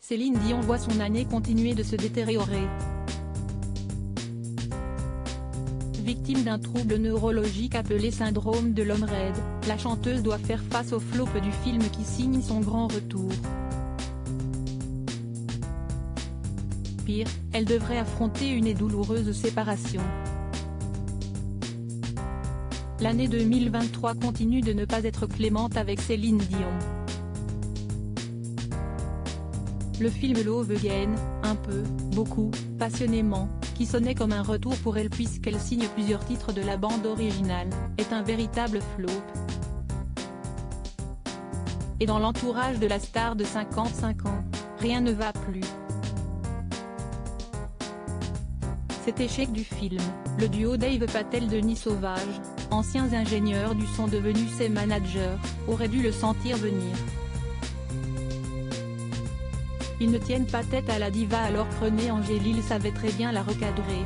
Céline Dion voit son année continuer de se détériorer. Victime d'un trouble neurologique appelé syndrome de l'homme raide, la chanteuse doit faire face au flop du film qui signe son grand retour. Pire, elle devrait affronter une et douloureuse séparation. L'année 2023 continue de ne pas être clémente avec Céline Dion. Le film Love Again, un peu, beaucoup, passionnément, qui sonnait comme un retour pour elle puisqu'elle signe plusieurs titres de la bande originale, est un véritable flop. Et dans l'entourage de la star de 55 ans, rien ne va plus. Cet échec du film, le duo Dave Patel-Denis Sauvage, anciens ingénieurs du son devenus ses managers, aurait dû le sentir venir. Ils ne tiennent pas tête à la diva alors que René Angélil savait très bien la recadrer.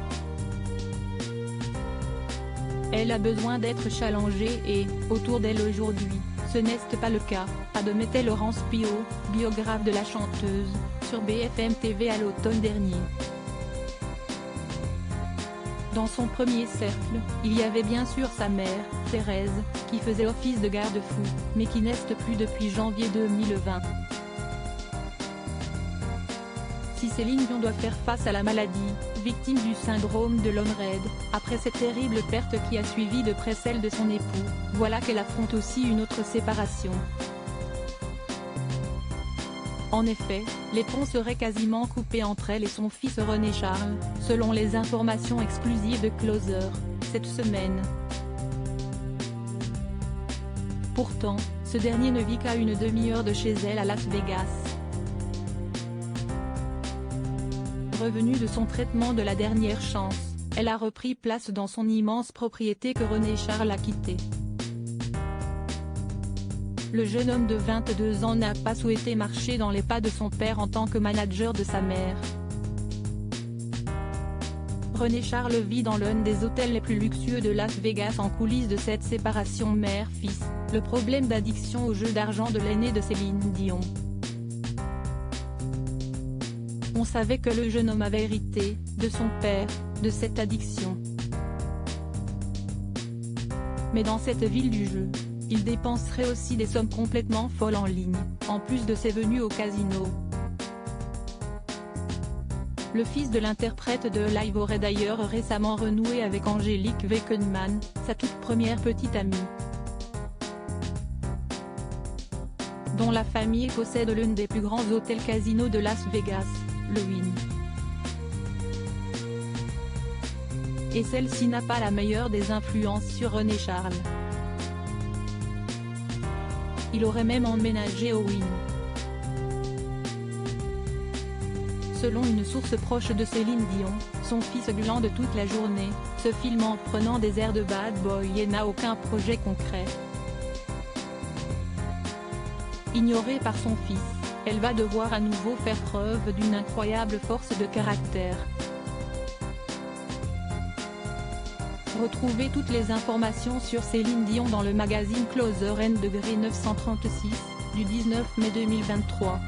Elle a besoin d'être challengée et, autour d'elle aujourd'hui, ce n'est pas le cas, admettait Laurence Piot, biographe de la chanteuse, sur BFM TV à l'automne dernier. Dans son premier cercle, il y avait bien sûr sa mère, Thérèse, qui faisait office de garde-fou, mais qui n'est plus depuis janvier 2020. Si Céline Dion doit faire face à la maladie, victime du syndrome de l'homme raide, après cette terrible perte qui a suivi de près celle de son époux, voilà qu'elle affronte aussi une autre séparation. En effet, les ponts seraient quasiment coupés entre elle et son fils René Charles, selon les informations exclusives de Closer, cette semaine. Pourtant, ce dernier ne vit qu'à une demi-heure de chez elle à Las Vegas. Revenue de son traitement de la dernière chance, elle a repris place dans son immense propriété que René Charles a quittée. Le jeune homme de 22 ans n'a pas souhaité marcher dans les pas de son père en tant que manager de sa mère. René Charles vit dans l'un des hôtels les plus luxueux de Las Vegas en coulisses de cette séparation mère-fils, le problème d'addiction au jeu d'argent de l'aîné de Céline Dion. On savait que le jeune homme avait hérité, de son père, de cette addiction. Mais dans cette ville du jeu, il dépenserait aussi des sommes complètement folles en ligne, en plus de ses venues au casino. Le fils de l'interprète de Live aurait d'ailleurs récemment renoué avec Angélique Weckenmann, sa toute première petite amie, dont la famille possède l'un des plus grands hôtels casinos de Las Vegas, le Wynn. Et celle-ci n'a pas la meilleure des influences sur René Charles. Il aurait même emménagé au Wynn. Selon une source proche de Céline Dion, son fils glande toute la journée, se filme en prenant des airs de bad boy et n'a aucun projet concret. Ignorée par son fils, elle va devoir à nouveau faire preuve d'une incroyable force de caractère. Retrouvez toutes les informations sur Céline Dion dans le magazine Closer & Degré 936, du 19 mai 2023.